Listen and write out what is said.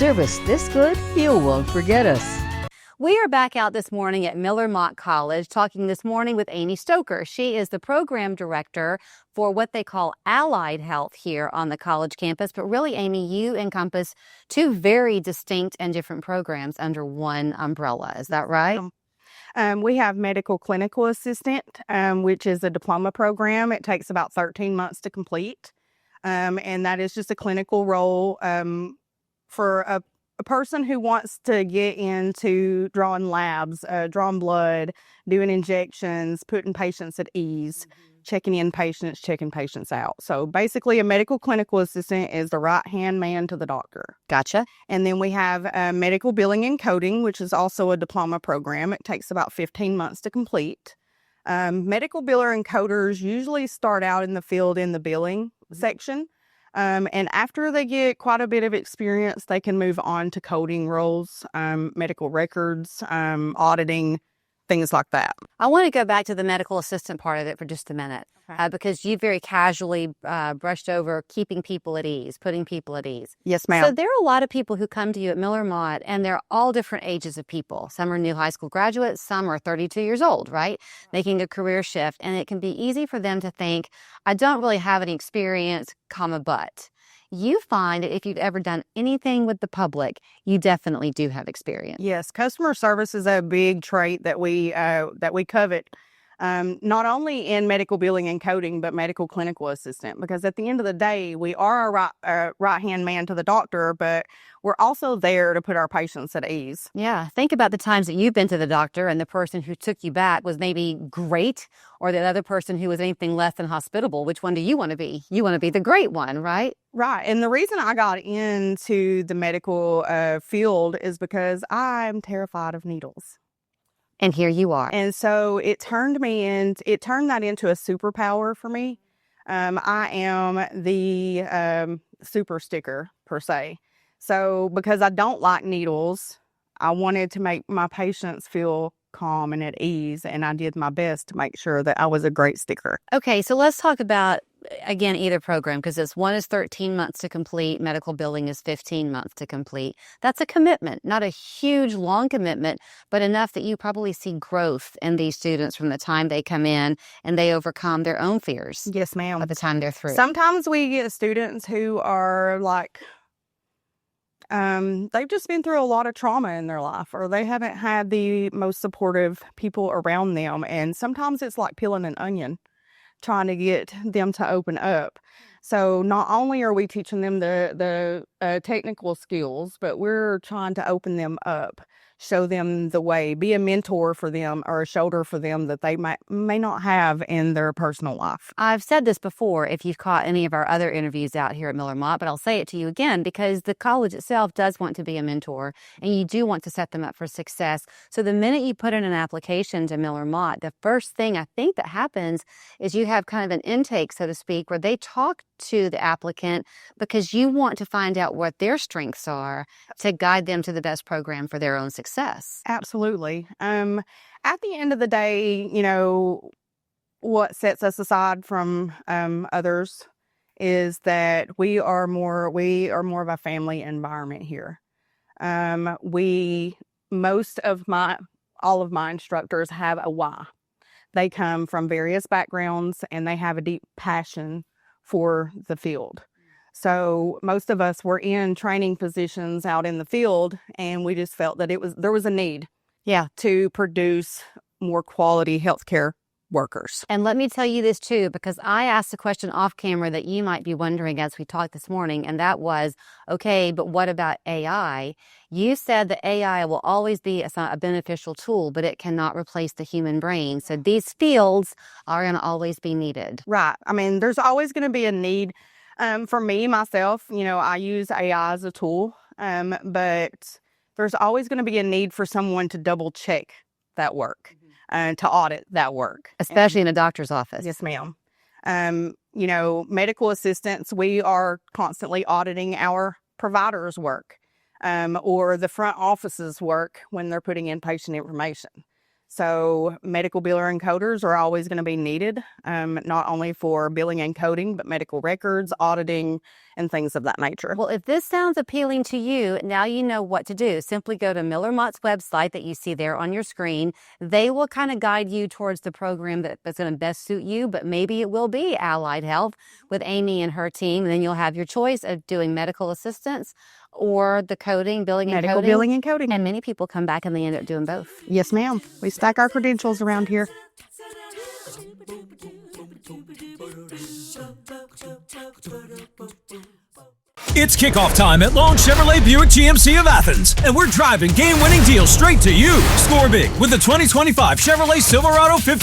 Service this good, you won't forget us. We are back out this morning at Miller Motte College talking this morning with Amy Stoker. She is the program director for what they call allied health here on the college campus. But really, Amy, you encompass two very distinct and different programs under one umbrella. Is that right? We have medical clinical assistant, which is a diploma program. It takes about 13 months to complete. And that is just a clinical role for a person who wants to get into drawing labs, drawing blood, doing injections, putting patients at ease, checking in patients, checking patients out. So basically a medical clinical assistant is the right-hand man to the doctor. Gotcha. And then we have medical billing and coding, which is also a diploma program. It takes about 15 months to complete. Medical biller and coders usually start out in the field in the billing section. And after they get quite a bit of experience, they can move on to coding roles, medical records, auditing, things like that. I want to go back to the medical assistant part of it for just a minute, because you very casually brushed over keeping people at ease, putting people at ease. Yes, ma'am. So there are a lot of people who come to you at Miller Motte, and they're all different ages of people. Some are new high school graduates, some are 32 years old, right? Making a career shift. And it can be easy for them to think, I don't really have any experience, but. You find that if you've ever done anything with the public, you definitely do have experience. Yes, customer service is a big trait that we covet, not only in medical billing and coding, but medical clinical assistant. Because at the end of the day, we are a right-hand man to the doctor, but we're also there to put our patients at ease. Yeah, think about the times that you've been to the doctor and the person who took you back was maybe great, or the other person who was anything less than hospitable. Which one do you want to be? You want to be the great one, right? Right. And the reason I got into the medical field is because I'm terrified of needles. And here you are. And so it turned that into a superpower for me. I am the super sticker, per se. So because I don't like needles, I wanted to make my patients feel calm and at ease, and I did my best to make sure that I was a great sticker. Okay, so let's talk about, again, either program, because this one is 13 months to complete, medical billing is 15 months to complete. That's a commitment, not a huge, long commitment, but enough that you probably see growth in these students from the time they come in and they overcome their own fears. Yes, ma'am. By the time they're through. Sometimes we get students who are like, they've just been through a lot of trauma in their life, or they haven't had the most supportive people around them. And sometimes it's like peeling an onion, trying to get them to open up. So not only are we teaching them the technical skills, but we're trying to open them up, show them the way, be a mentor for them or a shoulder for them that they may not have in their personal life. I've said this before if you've caught any of our other interviews out here at Miller Motte, but I'll say it to you again because the college itself does want to be a mentor and you do want to set them up for success. So the minute you put in an application to Miller Motte, the first thing I think that happens is you have kind of an intake, so to speak, where they talk to the applicant because you want to find out what their strengths are to guide them to the best program for their own success. Absolutely. At the end of the day, what sets us aside from others is that we are more of a family environment here. All of my instructors have a why. They come from various backgrounds and they have a deep passion for the field. So most of us were in training positions out in the field, and we just felt that there was a need to produce more quality healthcare workers. And let me tell you this too, because I asked a question off camera that you might be wondering as we talked this morning, and that was, okay, but what about AI? You said that AI will always be a beneficial tool, but it cannot replace the human brain. So these fields are going to always be needed. Right. I mean, there's always going to be a need. For me, myself, I use AI as a tool, but there's always going to be a need for someone to double check that work and to audit that work. Especially in a doctor's office. Yes, ma'am. Medical assistants, we are constantly auditing our providers' work or the front office's work when they're putting in patient information. So medical biller and coders are always going to be needed, not only for billing and coding, but medical records, auditing, and things of that nature. Well, if this sounds appealing to you, now you know what to do. Simply go to Miller Motte's website that you see there on your screen. They will kind of guide you towards the program that's going to best suit you, but maybe it will be allied health with Amy and her team. And then you'll have your choice of doing medical assistance or the coding, billing and Medical coding. billing and coding. And many people come back and they end up doing both. Yes, ma'am. We stack our credentials around here. It's kickoff time at Long Chevrolet Buick GMC of Athens, and we're driving game-winning deals straight to you. Score big with the 2025 Chevrolet Silverado 1500.